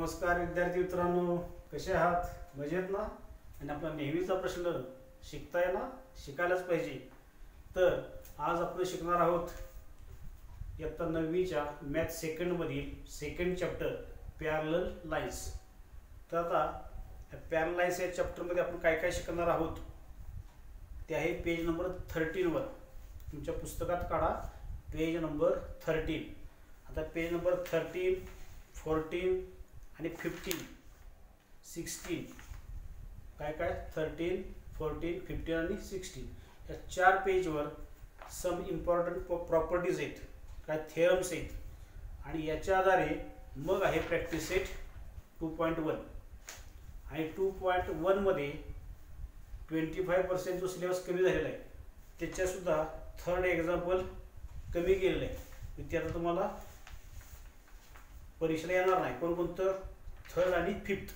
नमस्कार विद्यार्थी मित्रांनो, कसे आहात? मजेत ना? आणि आपला नेहमीचा प्रश्न, शिकताय ना? शिकायलाच पाहिजे. तर आज आपण शिकणार आहोत इयत्ता 9वीच्या मॅथ सेकंड मधील सेकंड चॅप्टर पॅरलल लाईन्स. तर आता पॅरलल लाईन्स या चॅप्टर मध्ये आपण काय काय शिकणार आहोत ते आहे पेज नंबर 13 वर. तुमच्या पुस्तकात काढा पेज नंबर 13. आता पेज नंबर 13, 14 आणि 15, 16 काय 13, 14, 15 आणि 16 या 4 पेजवर सम इम्पॉर्टंट प्रॉपर्टीज आहेत, काय थेरम्स आहेत. आणि याच्या आधारे मग आहे प्रॅक्टिस सेट 2.1. आणि 2.1 मध्ये 25% जो सिलेबस कमी झालेला आहे त्याच्यासुद्धा थर्ड एक्झाम्पल कमी केलेलं आहे. ते आता तुम्हाला परीक्षेला येणार नाही. कोणकोणतं? थर्ड आणि फिफ्थ.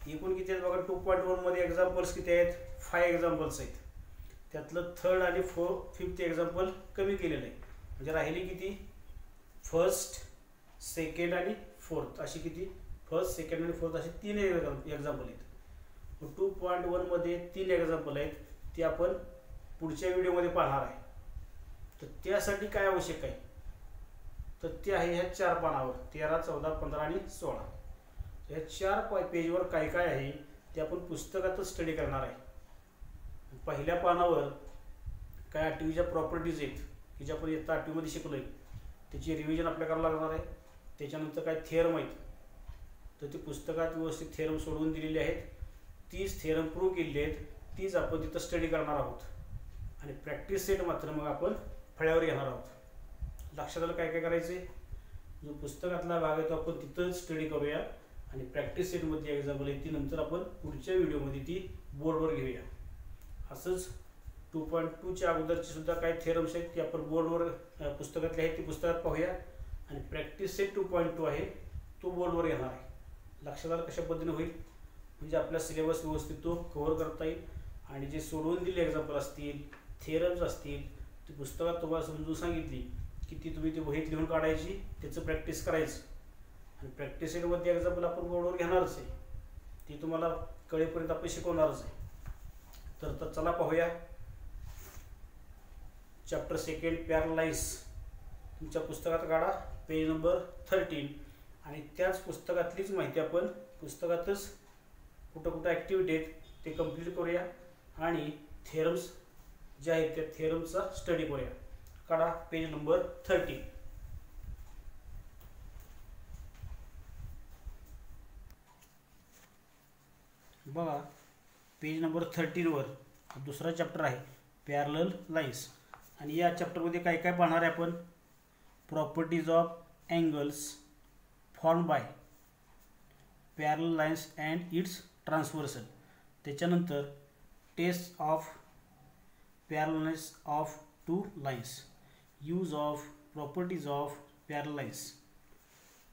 एकूण किती आहेत बघा. 2.1 मध्ये एक्झाम्पल्स किती आहेत? 5 एक्झाम्पल्स आहेत. त्यातलं थर्ड आणि फिफ्थ एक्झाम्पल कमी केलेलं आहे. म्हणजे राहिली किती? फर्स्ट, सेकंड आणि फोर्थ अशी किती? फर्स्ट, सेकंड आणि फोर्थ असे 3 एक्झाम्पल आहेत. 2.1 मध्ये 3 एक्झाम्पल आहेत. ते आपण पुढच्या व्हिडिओमध्ये पाहणार आहे. तर त्यासाठी काय आवश्यक आहे? तर ते आहे ह्या 4 पानावर 13, 14, 15 आणि 16. या 4 पेजवर काय काय आहे ते आपण पुस्तकातच स्टडी करणार आहे. पहिल्या पानावर काय 8वीच्या प्रॉपर्टीज आहेत की ज्या आपण इयत्ता 8वीमध्ये शिकलोय त्याची रिव्हिजन आपल्याला करावं लागणार आहे. त्याच्यानंतर काय थेरम आहेत तर ते पुस्तकात व्यवस्थित थेरम सोडवून दिलेले आहेत. तीच थेरम प्रूव्ह केलेली आहेत, तीच आपण तिथं स्टडी करणार आहोत. आणि प्रॅक्टिस सेट मात्र मग आपण फळ्यावर घेणार आहोत. लक्षात आलं काय काय करायचे? जो पुस्तकातला भाग आहे तो आपण तिथंच स्टडी करूया आणि प्रॅक्टिस सेटमध्ये एक्झाम्पल आहे ती नंतर आपण पुढच्या व्हिडिओमध्ये ती बोर्डवर घेऊया. असंच 2.2च्या अगोदरचे सुद्धा काही थेरम्स आहेत ते आपण बोर्डवर पुस्तकातले आहेत ते पुस्तकात पाहूया. आणि प्रॅक्टिस सेट 2.2 आहे तो बोर्डवर येणार आहे. लक्षात आलं कशा पद्धतीने होईल? म्हणजे आपला सिलेबस व्यवस्थित तो कव्हर करता येईल. आणि जे सोडवून दिले एक्झाम्पल असतील, थेरम्स असतील ते पुस्तकात तुम्हाला समजून सांगितली की ती तुम्ही ती वहीत लिहून काढायची, त्याचं प्रॅक्टिस करायचं. आणि प्रॅक्टिस सेटमध्ये एक्झाम्पल आपण बोर्डवर घेणारच आहे, ती तुम्हाला कळेपर्यंत आपण शिकवणारच आहे. तर चला पाहूया चॅप्टर सेकंड पॅरलल लाईन्स. तुमच्या पुस्तकात काढा पेज नंबर 13. आणि त्याच पुस्तकातलीच माहिती आपण पुस्तकातच कुठं कुठं ॲक्टिव्हिटी आहेत ते कंप्लीट करूया आणि थेरम्स जे आहेत त्या थेरम्सचा स्टडी करूया. काढा पेज नंबर 13. बघा पेज नंबर 13 वर दुसरा चॅप्टर आहे पॅरलल लाईन्स. आणि या चॅप्टरमध्ये काय काय पाहणार आहे आपण? Properties of angles form by parallel lines and its transversal. त्याच्यानंतर test of parallelness of 2 lines, use of properties of parallel lines.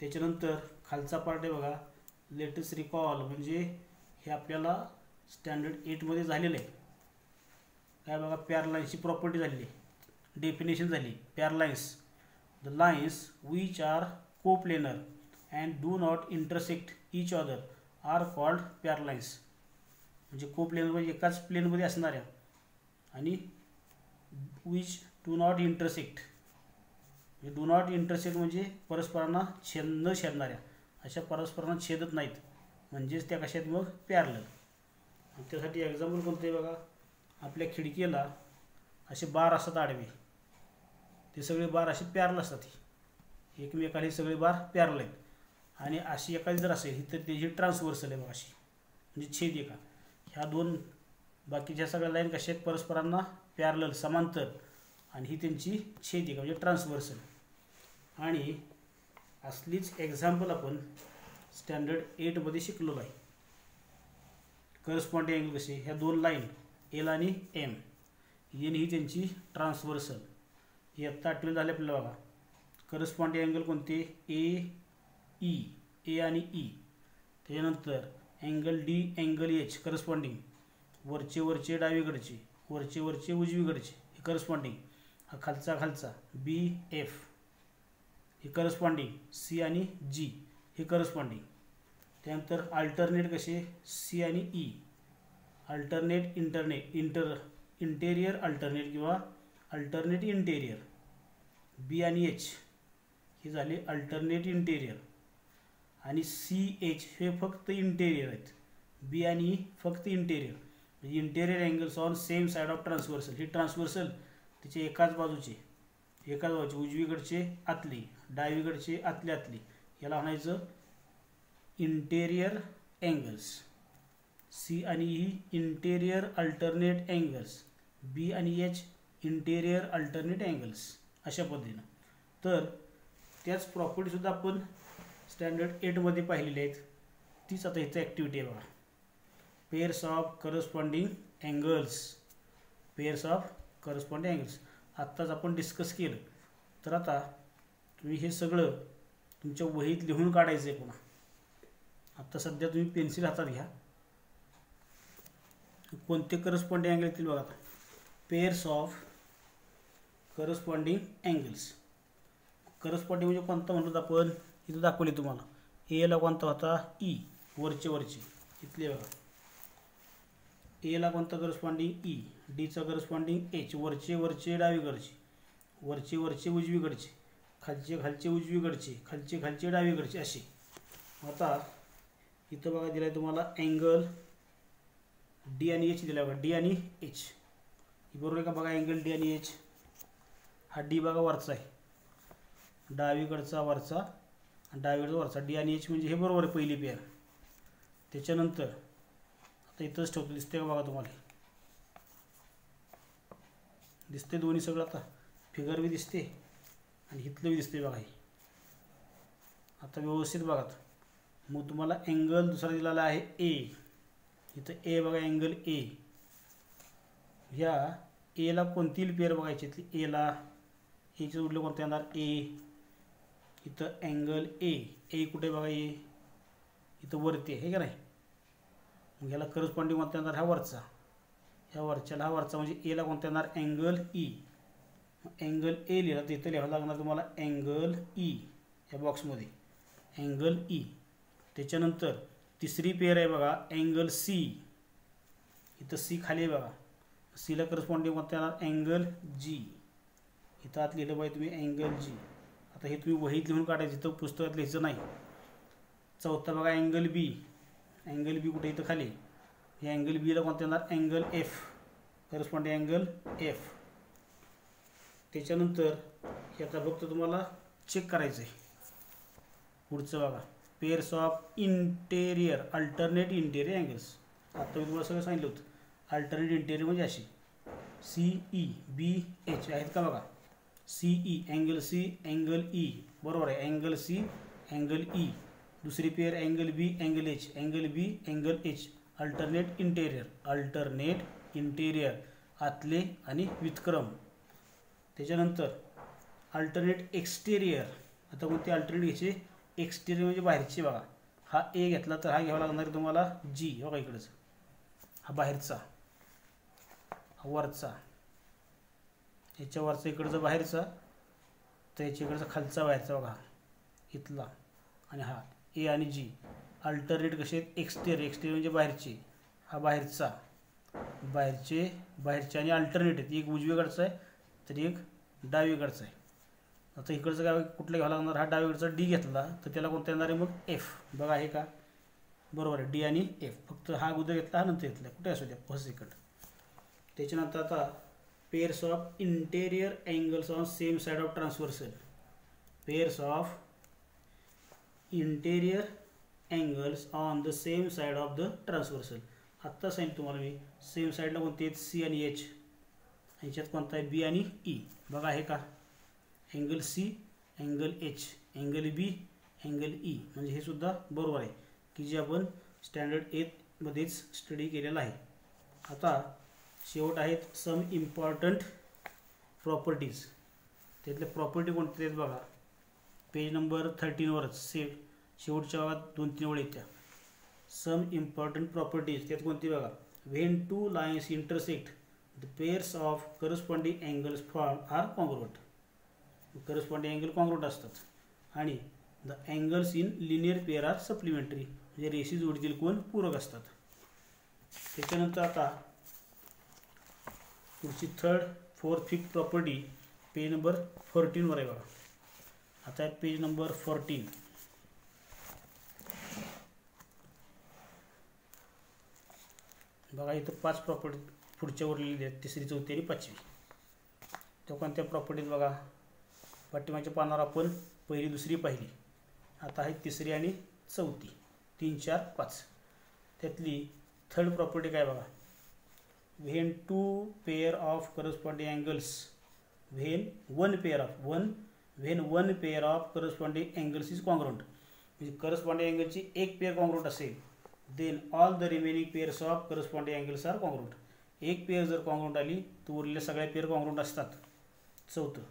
त्याच्यानंतर खालचा पार्ट आहे बघा लेटेस्ट रिकॉल, म्हणजे हे आपल्याला स्टँडर्ड 8मध्ये झालेलं आहे. काय बघा पॅरलल लाईन्सची प्रॉपर्टी झालेली, डेफिनेशन झाली. Parallel lines, the lines which are coplanar and do not intersect each other are called parallel lines. म्हणजे कोप्लेनर म्हणजे एकाच प्लेनमध्ये असणाऱ्या आणि विच डू नॉट इंटरसेक्ट, म्हणजे डू नॉट इंटरसेक्ट म्हणजे परस्परांना न छेदणाऱ्या, अशा परस्परांना छेदत नाहीत म्हणजेच त्या कशा आहेत मग पॅरलल. त्यासाठी एक्झाम्पल कोणतं आहे बघा. आपल्या खिडकीला असे बार असतात आडवे, ते सगळे बार असे पॅरलल असतात. एकमेकाला हे सगळे बार पॅरलल आहेत. आणि अशी एखादी जर असेल तर त्याची ट्रान्सव्हर्सल आहे बघा अशी, म्हणजे छेदिका. ह्या दोन बाकीच्या सगळ्या लाईन कशा आहेत? परस्परांना पॅरलल समांतर, आणि ही त्यांची छेदिका म्हणजे ट्रान्सव्हर्सल. आणि असलीच एक्झाम्पल आपण स्टँडर्ड 8मध्ये शिकलो आहे. करस्पॉन्डिंग अँगल कसे? ह्या 2 लाईन एल आणि एम, एन ही त्यांची ट्रान्सव्हर्सल. हे आत्ता 8वी झाले आपल्याला बघा. करस्पॉन्डिंग अँगल कोणते? ए ई, ए आणि ई. त्याच्यानंतर angle D, angle H corresponding, वरचे वरचे डावीकडचे, वरचे वरचे उजवीकडचे हे करस्पॉन्डिंग. हा खालचा खालचा बी एफ हे करस्पॉन्डिंग, सी आणि जी हे करस्पॉन्डिंग. त्यानंतर अल्टरनेट कसे सी आणि ई, अल्टरनेट इंटेरियर अल्टरनेट किंवा अल्टरनेट इंटेरियर. बी आणि एच हे झाले अल्टरनेट इंटेरियर आणि सी एच हे फक्त इंटेरियर आहेत. बी आणि ई फक्त इंटेरियर. म्हणजे interior angles on same side of transversal. He transversal त्याचे एकाच बाजूचे उजवीकडचे आतली, डावीकडचे आतली याला म्हणायचं इंटेरियर अँगल्स. सी आणि ई इंटेरियर अल्टरनेट अँगल्स, बी आणि एच इंटेरियर अल्टरनेट अँगल्स, अशा पद्धतीनं. तर त्याच प्रॉपर्टीसुद्धा आपण स्टँडर्ड 8मध्ये पाहिलेली आहेत. तीच आता इथं ॲक्टिव्हिटी आहे बघा. Pairs of corresponding angles. आत्ताच आपण डिस्कस केलं. तर आता तुम्ही हे सगळं तुमच्या वहीत लिहून काढायचं आहे. पुन्हा आत्ता सध्या तुम्ही पेन्सिल हातात घ्या. कोणते करस्पॉन्डिंग अँगल येतील बघा. Pairs of corresponding angles. Corresponding म्हणजे कोणता म्हणतो आपण, इथं दाखवले तुम्हाला. एला कोणता होता ई, वरचे इथले बघा. एला कोणता करस्पॉन्डिंग ई, डीचा करस्पॉन्डिंग एच, वरचे डावीकडचे, वरचे उजवीकडचे, खालचे उजवीकडचे, खालचे डावीकडचे असे. आता इथं बघा दिला आहे तुम्हाला अँगल डी आणि एच दिला बघा. डी आणि एच बरोबर आहे का बघा. अँगल डी आणि एच. हा डी बघा वरचा आहे, डावीकडचा वरचा आणि डावीकडचा वरचा. डी आणि एच म्हणजे हे बरोबर आहे पहिली पेअर. त्याच्यानंतर आता इथंच ठेवतो. दिसते का बघा तुम्हाला, दिसते दोन्ही सगळं. आता फिगर बी दिसते आणि इथलं बी दिसते बघा. हे आता व्यवस्थित बघा. मग तुम्हाला अँगल दुसरा दिलेला आहे ए. इथं ए बघा, अँगल ए. ह्या एला कोणतीही पेअर बघायची इथली. एचं उरलं कोणतं येणार ए. इथं अँगल ए कुठे बघा. इथं वरती आहे का नाही. मग ह्याला करस्पॉन्डिंग कोणता येणार, हा वरचा. ह्या वरच्याला हा वरचा म्हणजे एला कोणता येणार अँगल ई. अँगल ए लिहिला तर इथं लिहावं लागणार तुम्हाला अँगल ई. या बॉक्समध्ये अँगल ई. त्याच्यानंतर तिसरी पेअर आहे बघा अँगल सी. इथं सी खाली आहे बघा. सीला करस्पॉन्डिंग कोणता येणार अँगल जी. इथं आत लिहिलं पाहिजे तुम्ही अँगल जी. आता हे तुम्ही वहीत लिहून काढायचं, इथं पुस्तकात लिहायचं नाही. चौथा बघा अँगल बी. अँगल बी कुठे इथं खाली. हे अँगल बीला कोणता येणार angle F, corresponding angle F. त्याच्यानंतर हे आता फक्त तुम्हाला चेक करायचं आहे. पुढचं बघा pairs of interior alternate interior angles. आता मी तुम्हाला सगळं सांगितलं होतं. अल्टरनेट इंटेरियर म्हणजे अशी सी ई बी एच आहेत का बघा. C E angle C angle E बरोबर आहे. Angle C angle E. दुसरी pair angle B angle H, angle B angle H. Alternate interior आतले आणि व्युत्क्रम. त्याच्यानंतर अल्टरनेट एक्सटेरियर. आता कोणते अल्टरनेट घ्यायचे, एक्सटेरियर म्हणजे बाहेरचे बघा. हा ए घेतला तर हा घ्यावा लागणार तुम्हाला जी. बघा इकडंच हा बाहेरचा, हा वरचा, याच्या वरचा इकडचा बाहेरचा, तर याच्या इकडचा खालचा बाहेरचा बघा इथला. आणि हा ए आणि जी. अल्टरनेट कसे आहेत एक्सटेरियर म्हणजे बाहेरचे. हा बाहेरचा, बाहेरचे आणि अल्टरनेट आहेत. एक उजवीकडचा आहे तर एक डावीकडचा आहे. आता इकडचं काय कुठलं घ्यावं लागणार, हा डावीकडचा डी घेतला तर त्याला कोणता येणार आहे मग एफ. बघा आहे का बरोबर आहे डी आणि एफ. फक्त हा अगोदर घेतला हा नंतर घेतला कुठे असू द्या फर्स्ट सेकंड. त्याच्यानंतर आता pairs of interior angles on same side of transversal. Pairs of interior angles on the same side of the transversal. आत्ता सांगितलं तुम्हाला मी सेम साईडला कोणते आहेत सी आणि एच. ह्याच्यात कोणता आहे बी आणि ई. बघा आहे का angle C angle H angle B angle E. म्हणजे हे सुद्धा बरोबर आहे की जे आपण स्टँडर्ड 8मध्येच स्टडी केलेलं आहे. आता शेवट आहेत सम इम्पॉर्टंट प्रॉपर्टीज. त्यातले प्रॉपर्टी कोणते आहेत बघा पेज नंबर 13वरच शेवटच्या भागात 2-3 ओळी येत्या. सम इम्पॉर्टंट प्रॉपर्टीज त्यात कोणती बघा. When two lines intersect the pairs of corresponding angles form are congruent. Corresponding angle congruent असतात आणि the angles in linear pair are supplementary. म्हणजे रेषी जोडीतील कोण पूरक असतात. त्याच्यानंतर आता पुढची third fourth fifth property page number 14 वर आहे बघा. आता आहे पेज नंबर 14. बघा इथं 5 प्रॉपर्टी पुढच्या उरलेली आहेत, तिसरी, चौथी आणि पाचवी. तो कोणत्या प्रॉपर्टीज बघा, पाठीमागच्या पानावर आपण पहिली, दुसरी पाहिली. आता आहे तिसरी आणि चौथी, 3, 4, 5. त्यातली थर्ड प्रॉपर्टी काय बघा, when two pair of corresponding angles, when one pair of corresponding angles is congruent, म्हणजे करस्पॉन्डिंग अँगलची एक पेअर कॉन्ग्रुएंट असेल, then all the remaining pairs of corresponding angles are congruent. एक पेअर जर कॉन्ग्रुएंट आली तर उरलेल्या सगळ्या पेअर कॉन्ग्रुएंट असतात. चौथं,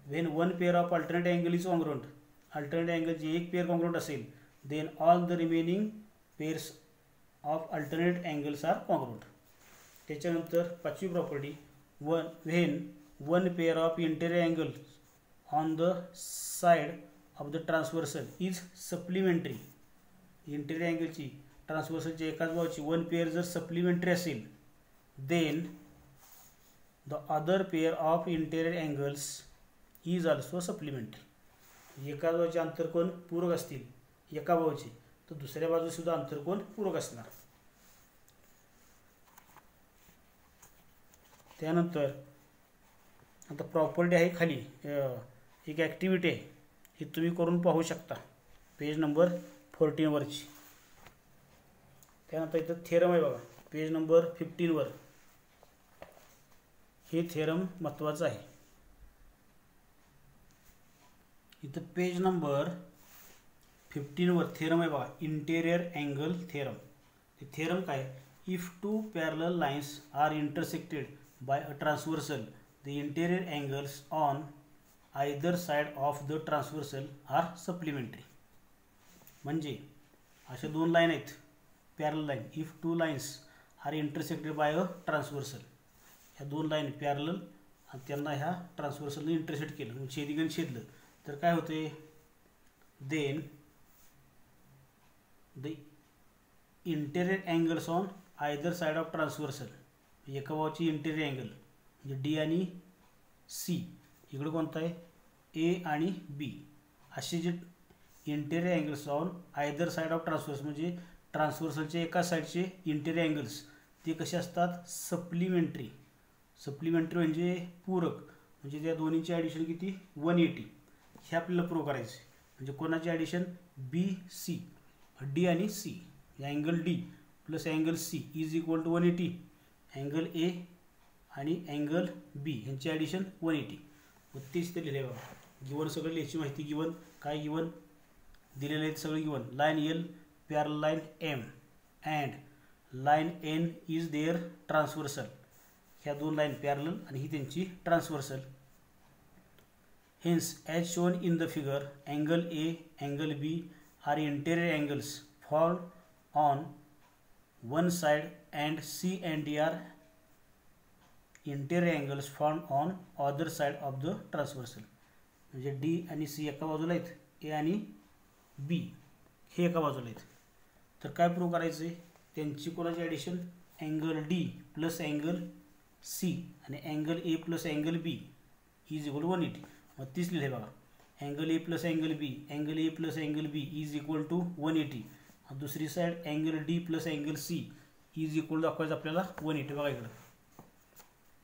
when one pair of alternate angle is congruent, alternate अँगलची एक पेअर कॉन्ग्रुएंट असेल, then all the remaining pairs of alternate angles are congruent. त्याच्यानंतर पाचवी property, when one pair of interior angle on the side of the transversal is supplementary, interior अँगलची ट्रान्सव्हर्सलची एकाच बाजूची one pair जर सप्लिमेंटरी असेल, then the other pair of interior angles is also supplementary. एका बाजूचे अंतरकोन पूरक असतील एका बाजूचे, तर दुसऱ्या बाजूला सुद्धा अंतरकोन पूरक असणार. त्यानंतर आता प्रॉपर्टी आहे खाली, एक ॲक्टिव्हिटी आहे, ही तुम्ही करून पाहू शकता पेज नंबर 14 वरची. त्यानंतर इथं थेरम आहे बघा पेज नंबर 15 वर. हे थेरम महत्त्वाचं आहे. इथं पेज नंबर 15 वर थेरम आहे बघा, इंटेरियर अँगल थेरम. ते थेरम काय, if two parallel lines are intersected by a transversal, the interior angles on either side of the transversal are supplementary. म्हणजे अशा दोन लाईन आहेत parallel line, if two lines are intersected by a transversal, ह्या दोन line parallel आणि त्यांना ह्या ट्रान्सव्हर्सलने intersect केलं, म्हणजे छेदीगण छेदलं, तर काय होते, then the interior angles on either side of transversal, एका बाजूची इंटेरियर अँगल म्हणजे डी आणि सी, इकडे कोणता आहे ए आणि बी, असे जे interior angles on either side of transversal, म्हणजे ट्रान्सव्हर्सलचे एका साईडचे इंटेरियर अँगल्स ते कसे असतात, सप्लिमेंटरी. सप्लिमेंटरी म्हणजे पूरक, म्हणजे त्या दोन्हीची ॲडिशन किती 180, हे आपल्याला प्रूव्ह करायचे. म्हणजे कोणाची ॲडिशन, बी सी, डी आणि C, angle D plus angle C is equal to 180, angle A आणि अँगल बी यांची ॲडिशन 180. मग तेच ते लिहिले बघा, गिवन सगळं लिहायची माहिती, गिवन काय, गिवन दिलेलं आहे सगळं given. Line L parallel line M and line N is there transversal, ह्या दोन लाईन पॅरल आणि ही त्यांची transversal. Hence as shown in the figure, angle A angle B are interior angles form on one side and C and D are interior angles form on other side of the transversal. म्हणजे D आणि C एका बाजूला आहेत, ए आणि B हे एका बाजूला आहेत. तर काय प्रूव्ह करायचं आहे, त्यांची कोणाची addition, angle D plus angle C आणि angle A plus angle B is equal 180. मग तीच लिहिले बघा, angle A plus angle B, angle A plus angle B is equal to 180. दुसरी side angle D plus angle C is equal दाखवायचं आपल्याला 180. बघा इकडं,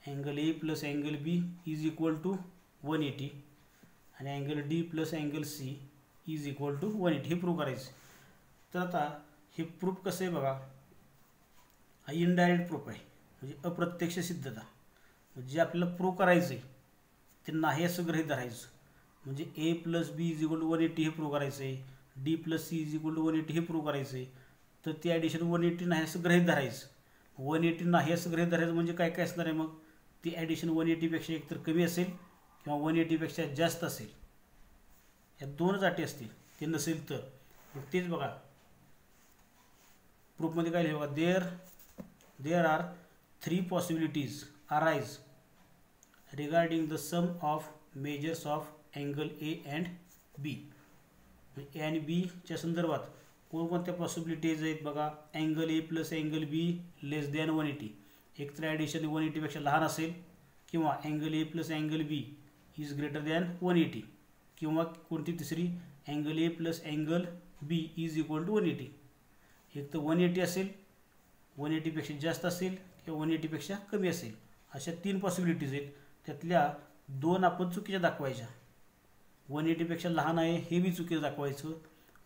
angle A plus angle B is equal to 180 आणि angle D plus angle C is equal to 180, हे prove करायचं. तर आता हे प्रूफ कसं आहे बघा, हा इनडायरेक्ट प्रूफ आहे, म्हणजे अप्रत्यक्ष सिद्धता. म्हणजे आपल्याला प्रूव्ह करायचं आहे ते नाही असं गृहीत धरायचं. म्हणजे A plus B is equal to 180 हे प्रूव्ह करायचं आहे, D plus C is equal to 180 हे प्रूव्ह करायचं आहे. तर ते ॲडिशन 180 नाही असं गृहीत धरायचं. 180 नाही असं गृहीत धरायचं म्हणजे काय काय असणार आहे, मग ती ॲडिशन 180पेक्षा एकतर कमी असेल किंवा 180पेक्षा जास्त असेल, या दोनच अटी असतील. ते नसेल तर मग तेच बघा प्रूफमध्ये काय लिहिलं बघा, there are 3 possibilities arise regarding the sum of measures of angle A and B. A आणि बीच्या संदर्भात कोणकोणत्या पॉसिबिलिटीज आहेत बघा. Angle A plus angle B less than 180. एक तर ॲडिशन 180पेक्षा लहान असेल, किंवा angle A plus angle B is greater than 180, किंवा कोणती तिसरी angle A plus angle B is equal to 180. एक तर 180 असेल, 180पेक्षा जास्त असेल, किंवा 180पेक्षा कमी असेल. अशा 3 पॉसिबिलिटीज आहेत. त्यातल्या 2 आपण चुकीच्या दाखवायच्या. 180पेक्षा लहान आहे हे बी चुकीचं दाखवायचं,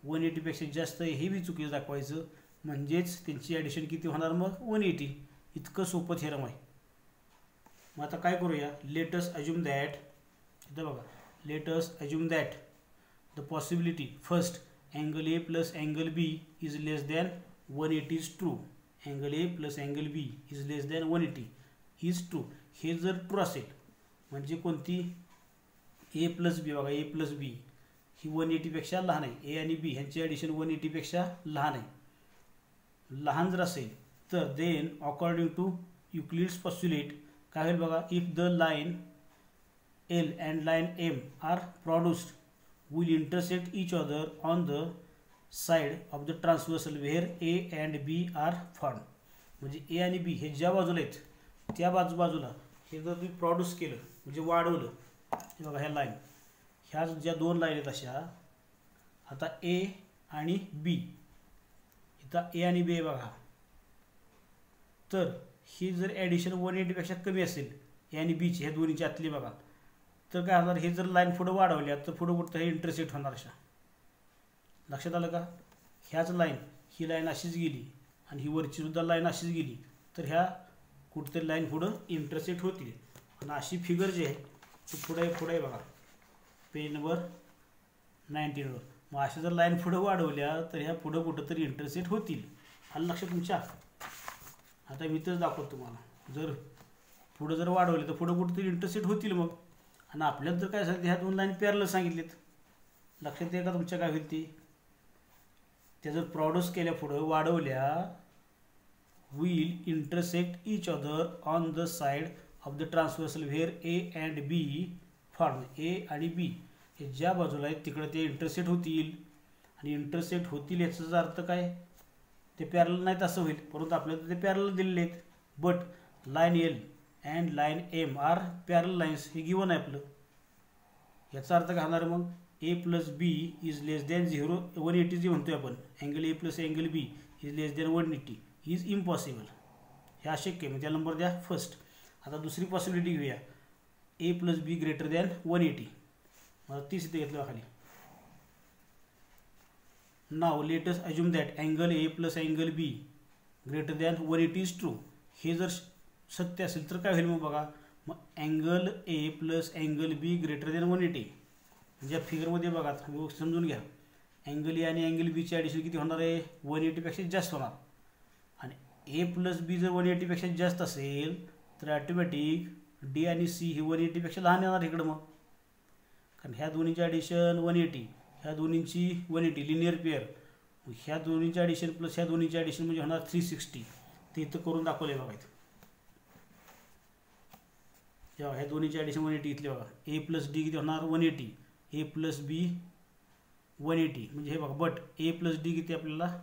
180पेक्षा जास्त आहे हे बी चुकीचं दाखवायचं. म्हणजेच त्यांची ॲडिशन किती होणार मग 180. इतकं सोपं थेरम आहे. मग आता काय करूया. लेट अस अज्युम दॅट, इथं बघा, let us assume that the possibility first angle A plus angle B is less than 180 is true. Angle A plus angle B is less than 180 is true. हे जर true असेल म्हणजे कोणती ए plus बी, बघा A plus बी ही 180पेक्षा लहान आहे. A आणि बी ह्यांची ॲडिशन 180पेक्षा लहान आहे. लहान जर असेल तर then according to Euclid's postulate काय होईल बघा. If the line L and line M are produced will intersect each other on the side of the transversal where A and B are form. म्हणजे ए आणि B हे ज्या बाजूला आहेत त्या बाजूला हे जर तुम्ही प्रोड्यूस केलं म्हणजे वाढवलं, हे बघा ह्या लाईन, ह्या ज्या 2 लाईन आहेत अशा, आता ए आणि बी, इथं ए आणि बी आहे बघा. तर ही जर ॲडिशन 180पेक्षा कमी असेल ए आणि बीची, ह्या दोन्हीच्या आतली बघा, तर काय होणार. हे जर लाईन पुढं वाढवल्या तर पुढं कुठं हे इंटरसेक्ट होणार. अशा लक्षात आलं का. ह्याच लाईन, ही लाईन अशीच गेली आणि ही वरची सुद्धा लाईन अशीच गेली, तर ह्या कुठतरी लाईन पुढं इंटरसेक्ट होतील. आणि अशी फिगर जी आहे ती पुढे बघा पेज नंबर 19वर. मग अशा जर लाईन पुढं वाढवल्या तर ह्या पुढं कुठंतरी इंटरसेक्ट होतील. आलं लक्षात तुमच्या. आता मी तेच दाखवतो तुम्हाला. जर पुढं जर वाढवले तर पुढं कुठंतरी इंटरसेक्ट होतील मग. आणि आपल्याला जर काय सांगितलं, ह्या 2 लाईन पॅरलल सांगितलेत. लक्षात आहे का तुमच्या काय होईल ते. त्या जर प्रोड्यूस केल्या पुढं वाढवल्या, will intersect each other on the side of the transversal where A and B form. A आणि बी हे ज्या बाजूला आहेत तिकडे ते इंटरसेक्ट होतील. आणि इंटरसेक्ट होतील याचा अर्थ काय, ते पॅरलल नाहीत असं होईल. परंतु आपल्याला ते पॅरलल दिलेले आहेत. But line L and line M are parallel lines हे गिवन आहे आपलं. याचा अर्थ काय होणार मग. A plus B is less than 180 जे म्हणतोय आपण, angle A plus angle B is less than 180 is impossible. हे अशक्य आहे. मग त्या नंबर द्या फर्स्ट. आता दुसरी पॉसिबिलिटी घेऊया. ए प्लस बी ग्रेटर दॅन 180. मला 30 इथे घेतलं खाली. Now let us assume that angle A plus angle B greater than 180 is true. हे जर सत्य असेल तर काय होईल मग बघा. मग angle A plus angle B greater than 180. म्हणजे फिगरमध्ये बघा समजून घ्या. अँगल ए आणि अँगल बीची ॲडिशन किती होणार आहे 180पेक्षा जास्त होणार. आणि ए प्लस बी जर 180पेक्षा जास्त असेल तर ॲटोमॅटिक डी आणि सी ही 180पेक्षा लहान येणार इकडं. मग कारण ह्या दोन्हीची ॲडिशन 180, ह्या दोन्हींची 180 लिनियर पेअर. ह्या दोन्हीची ॲडिशन प्लस ह्या दोन्हीची ॲडिशन म्हणजे होणार 360. ते इथं करून दाखवलं आहे बघा. इथं ह्या दोन्हीची ॲडिशन 180 इथले बघा. ए प्लस डी किती होणार 180, ए प्लस बी 180. म्हणजे हे बघा. बट ए प्लस डी किती आपल्याला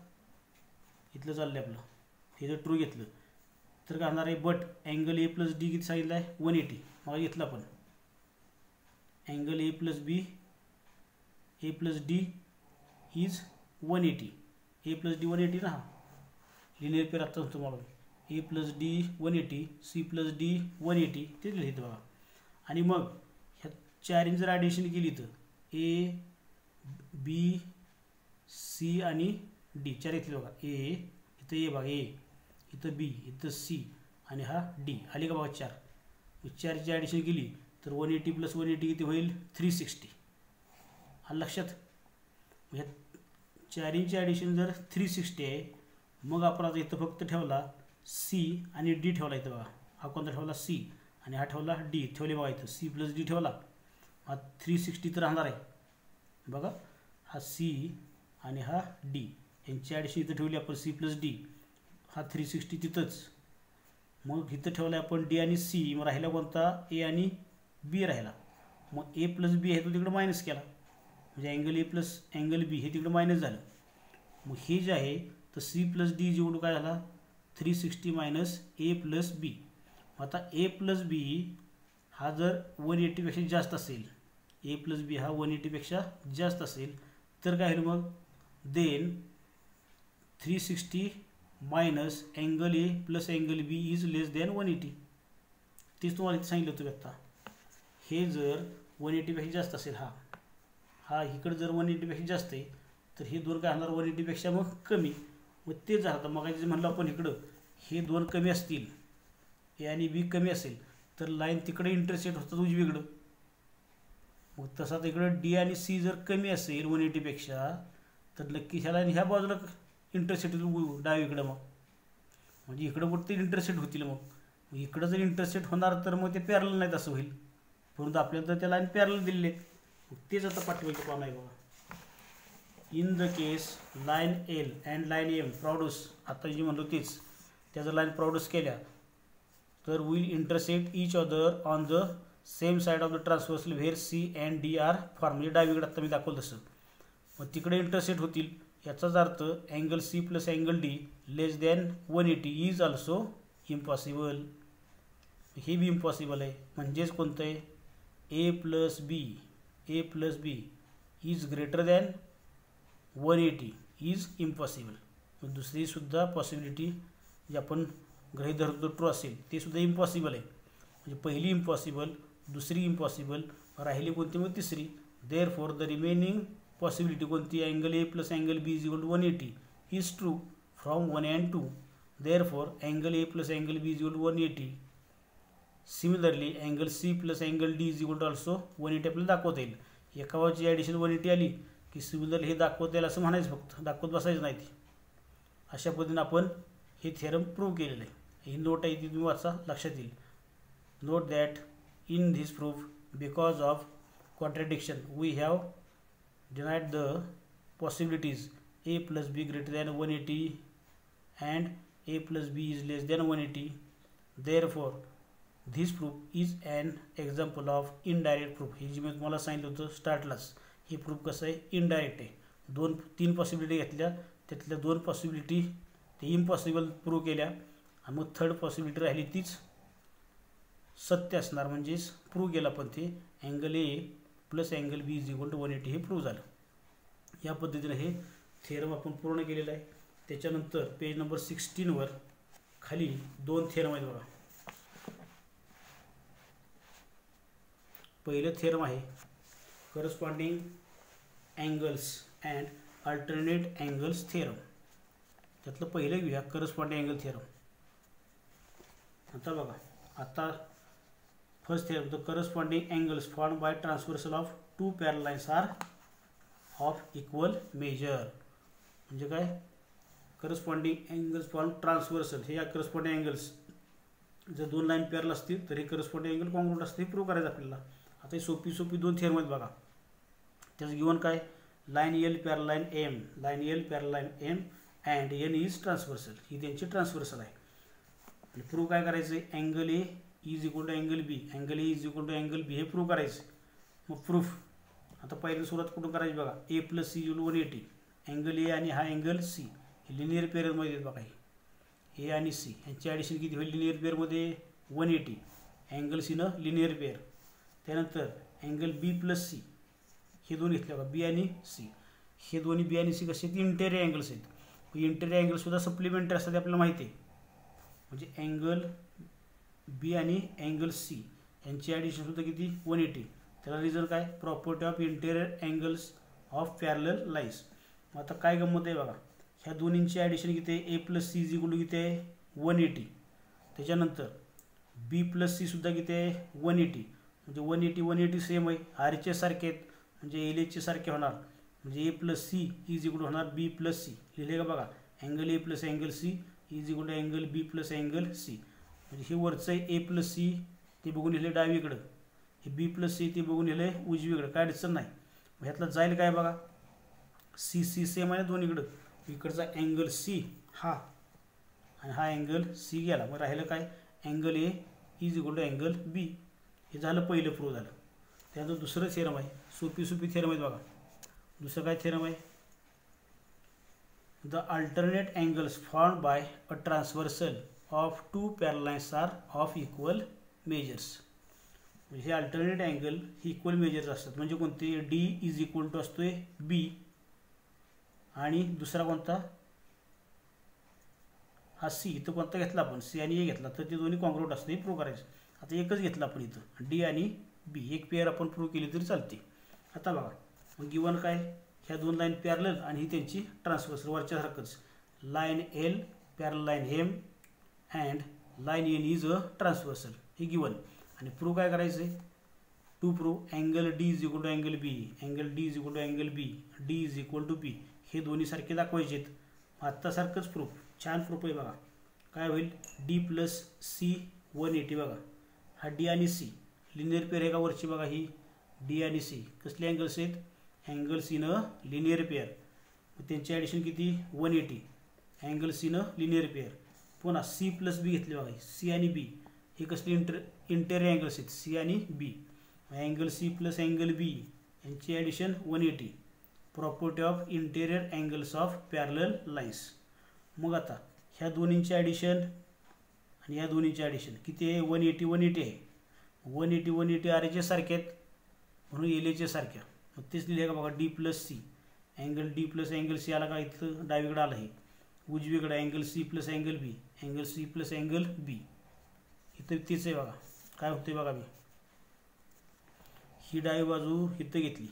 इथलं चाललं आहे आपलं. हे जर ट्रू घेतलं तर काय होणार आहे. But angle A plus D किती सांगितलं आहे 180. मग घेतलं आपण angle A plus B, A plus D is 180. A plus D 180 ना. लिनियर पेअर आत्ताच तुम्हाला A plus D 180, C plus D 180 ते लिहितं बघा. आणि मग ह्या 4 जर ॲडिशन केली तर ए बी सी आणि डी 4 इथले बघा. ए इथं ए बघा, ए इथं बी, इथं सी आणि हा डी. आली का बघा 4. 4ची ॲडिशन केली तर 180 प्लस 180 किती होईल 360. हा लक्षात. ह्या 4ची ॲडिशन जर 360 आहे, मग आपण आता इथं फक्त ठेवला सी आणि डी ठेवला इथं बघा. हा कोणता ठेवला सी आणि हा ठेवला डी ठेवले बघा. इथं सी प्लस डी ठेवला. हा 360 तर राहणार आहे बघा. हा सी आणि हा डी यांची ॲडिशन इथं ठेवली आपण सी प्लस डी. हा 360 तिथंच. मग इथं ठेवला आपण डी आणि सी. मग राहिला कोणता ए आणि बी राहिला. मग ए प्लस बी आहे तो तिकडं मायनस केला. म्हणजे angle A plus angle B हे तिकडं मायनस झालं. मग हे जे आहे तर C plus D is equal to काय झाला 360 मायनस ए प्लस बी. आता ए प्लस बी हा जर 180पेक्षा जास्त असेल, ए प्लस बी हा 180पेक्षा जास्त असेल तर काय होईल मग then 360 minus angle A plus angle B is less than 180. तेच तुम्हाला इथे सांगितलं होतं आता. हे जर 180पेक्षा जास्त असेल, हा इकडं जर 180पेक्षा जास्त आहे तर हे दोन काय होणार 180पेक्षा मग कमी. मग तेच झालं मग जे म्हणलं आपण इकडं हे दोन कमी असतील, ए आणि बी कमी असेल तर लाईन तिकडे इंटरसेक्ट होतात उजवीकडं. मग तसा तर इकडं डी आणि सी जर कमी असेल 180पेक्षा तर नक्की ह्या लाईन ह्या बाजूला इंटरसेक्ट होतील डावीकडं. मग म्हणजे इकडं कुठेतरी इंटरसेक्ट होतील. मग इकडं जर इंटरसेक्ट होणार तर मग ते पॅरल नाहीत असं होईल, परंतु आपल्याला तर त्या लाईन पॅरल दिलेले आहेत. तेच आता पाठवायचं काम आहे बघा. In the case line L and line M produce, आता जे म्हणलो तेच, त्या जर लाईन प्रोड्यूस केल्या तर will intersect each other on the same side of the transversal where C and D are form. म्हणजे डावीकडे आता मी दाखवलं तसं. मग तिकडे इंटरसेक्ट होतील. याचाच अर्थ angle C plus angle D less than 180 is also impossible. हे बी इम्पॉसिबल आहे. म्हणजेच कोणतं आहे A plus B is greater than 180 is impossible. मग दुसरीसुद्धा पॉसिबिलिटी जी आपण गृहीत धरतो ट्रू असेल ते सुद्धा इम्पॉसिबल आहे. म्हणजे पहिली इम्पॉसिबल, दुसरी इम्पॉसिबल, राहिली कोणती मग तिसरी. Therefore the remaining possibility कोणती angle A plus angle B is equal to 180 is true from 1 and 2. Therefore angle A plus angle B is equal to 180. Similarly angle C plus angle D is equal to also 180 आपल्याला दाखवता येईल. एका बाजूची addition 180 आली की similarly हे दाखवता येईल असं म्हणायचं, फक्त दाखवत बसायचं नाही ती. अशा पद्धतीने आपण हे थेरम प्रूव्ह केलेलं आहे. ही नोट आहे ती तुम्ही वाचा, लक्षात येईल. Note that in this proof because of contradiction we have denied the possibilities A plus B greater than 180 and A plus B is less than 180. Therefore this proof is an example of indirect proof. हे जे मी तुम्हाला सांगितलं होतं स्टार्टलाच, हे proof कसं आहे indirect आहे. 3 possibility घेतल्या, त्यातल्या 2 पॉसिबिलिटी ते इम्पॉसिबल प्रूव्ह केल्या आणि मग 3rd पॉसिबिलिटी राहिली तीच सत्य असणार, म्हणजेच प्रूव्ह केलं. पण ते angle A plus angle B is equal to 180 हे प्रूव्ह झालं. या पद्धतीने हे थेरम आपण पूर्ण केलेलं आहे. त्याच्यानंतर पेज नंबर 16वर खाली 2 थेरम आहेत बघा. पहिलं थेरम आहे corresponding angles and alternate angles theorem. त्यातलं पहिलं घेऊया करस्पॉन्डिंग अँगल थेरम. आता बघा, आता first theorem, the corresponding angles form by transversal of 2 parallel lines are of equal measure. म्हणजे काय करस्पॉन्डिंग अँगल्स फॉर्म ट्रान्सव्हर्सल, हे या करस्पॉन्डिंग अँगल्स जर 2 लाईन पॅरल असतील तर हे करस्पॉन्डिंग अँगल कॉन्ग्रुएंट असते. हे प्रूव्ह करायचं आपल्याला. आता सोपी 2 थेरम आहेत बघा. त्याचं गिवन काय line L parallel line M, line L parallel line M and N is transversal. ही त्यांची ट्रान्सव्हर्सल आहे. आणि प्रूव्ह काय करायचं आहे angle A is equal to angle B, angle A is equal to angle B, हे prove करायचं. मग प्रूफ आता पहिली सुरुवात कुठून करायची बघा. A plus C equal 180, angle A आणि हा अँगल सी हे लिनियर पेअरमध्ये आहेत बघा. ए आणि सी यांची ॲडिशन किती होईल लिनियर पेअरमध्ये 180, अँगल सीनं लिनियर पेअर. त्यानंतर अँगल बी प्लस सी हे दोन घेतले बघा, बी आणि सी. हे दोन्ही बी आणि सी कसे आहेत इंटेरियर अँगल्स आहेत. इंटेरियर अँगलसुद्धा सप्लिमेंटरी असतात आपल्याला माहिती आहे. म्हणजे अँगल बी आणि अँगल सी यांची ॲडिशनसुद्धा किती 180. त्याला रिझन काय property of interior angles of parallel lines. आता काय गंमत आहे बघा, ह्या दोन्हींची ॲडिशन किती आहे A plus C is equal to किती आहे 180. त्याच्यानंतर बी प्लस सी सुद्धा किती आहे 180. म्हणजे 180 सेम आहे, आर एच एस सारखे आहेत म्हणजे एल एच सारखे होणार. म्हणजे A plus C is equal to होणार बी प्लस सी. लिहिले का बघा angle A plus angle C is equal to angle B plus angle C. म्हणजे हे वरचं आहे ए प्लस सी ते बघून लिहिले डावीकडं, हे बी प्लस सी ते बघून लिहिले उजवीकडं, काय अडचण नाही. ह्यातलं जाईल काय बघा सी सी सेम आहे दोन्हीकडं. इकडचा अँगल सी हा आणि हा अँगल सी गेला. मग राहिलं काय angle A is equal to angle B. हे झालं पहिलं प्रूव्ह झालं. त्यानंतर दुसरं थेरम आहे, सोपी थेरम आहेत बघा. दुसरं काय थेरम आहे the alternate angles formed by a transversal of two parallel lines are of equal measures. हे अल्टरनेट अँगल ही इक्वल मेजर्स असतात. म्हणजे कोणते? डी इज इक्वल टू असतोय बी आणि दुसरा कोणता? हा सी. इथं कोणता घेतला आपण? सी आणि ए घेतला तर ते दोन्ही कॉन्ग्रुएंट असते. हे प्रूव्ह करायचं. आता एकच घेतलं आपण इथं डी आणि बी. एक पेअर आपण प्रूव्ह केली तरी चालते. आता बघा मग गिवन काय? ह्या दोन लाईन पॅरलल आणि ही त्यांची ट्रान्सव्हर्सल वरच्यासारखंच. Line L parallel line M and line N is a transversal. हे गिवन. आणि प्रूव्ह काय करायचं आहे? To prove angle D is equal to angle B, angle D is equal to angle B, D is equal to B. हे दोन्ही सारखे दाखवायचे आहेत. आत्तासारखंच प्रूफ. छान प्रूफ आहे बघा. काय होईल? D plus C 180. बघा हा डी आणि सी लिनियर पेअर आहे का वरची? बघा ही डी आणि सी कसले अँगल्स आहेत? Angles in a linear pair. त्यांची ॲडिशन किती? 180. Angles in a linear pair. पुन्हा सी प्लस बी घेतले बघा. सी आणि बी हे कसले इंटेरियर अँगल्स आहेत? सी आणि बी. अँगल सी प्लस अँगल बी यांची addition 180. Property of interior angles of parallel lines. मग आता ह्या दोन्हींची ॲडिशन आणि ह्या दोन्हींची ॲडिशन किती आहे? 180 180 आहे. 180 180 आर एचे सारखे आहेत म्हणून एल एचे सारख्या. मग तेच लिहिले का बघा. D plus C angle D plus angle C आला का? इथं डावीकडे आलं हे. उजवीकडे angle C plus angle B, angle C plus angle B. इथं तेच आहे बघा. काय होते बघा मी ही डावी बाजू इथं घेतली.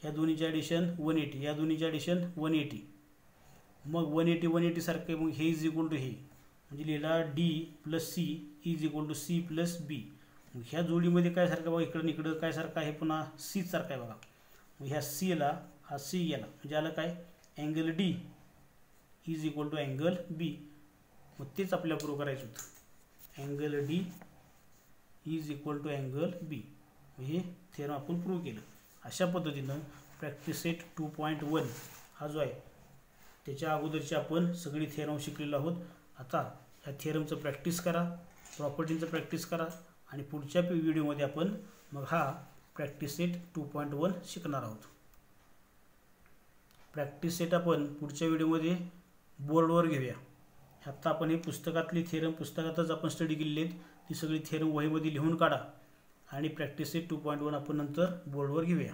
ह्या दोन्हीची ॲडिशन 180, या दोन्हीची ॲडिशन 180. मग 180 180 सारखं मग हे इज इक्वल टू हे म्हणजे लिहिला D plus C is equal to C plus B. मग ह्या जोडीमध्ये काय सारखं बघा? इकडं इकडं काय सारखं आहे? पुन्हा सी सारखं आहे बघा. मग ह्या सीला हा सी गेला म्हणजे आलं काय? Angle D is equal to angle B. मग तेच आपल्याला प्रूव्ह करायचं होतं. Angle D is equal to angle B. हे थेरम आपण प्रूव्ह केलं. अशा पद्धतीनं प्रॅक्टिस सेट 2.1 हा जो आहे त्याच्या अगोदरची आपण सगळी थेरम शिकलेलो आहोत. आता ह्या थेरमचं प्रॅक्टिस करा, प्रॉपर्टींचं प्रॅक्टिस करा आणि पुढच्या व्हिडिओमध्ये आपण मग हा प्रॅक्टिस सेट 2.1 शिकणार आहोत. प्रॅक्टिस सेट आपण पुढच्या व्हिडिओमध्ये बोर्डवर घेऊया. आत्ता आपण हे पुस्तकातली थेरम पुस्तकातच आपण स्टडी केलेली आहेत. ती सगळी थेरम वहीमध्ये लिहून काढा आणि प्रॅक्टिस सेट 2.1 आपण नंतर बोर्डवर घेऊया.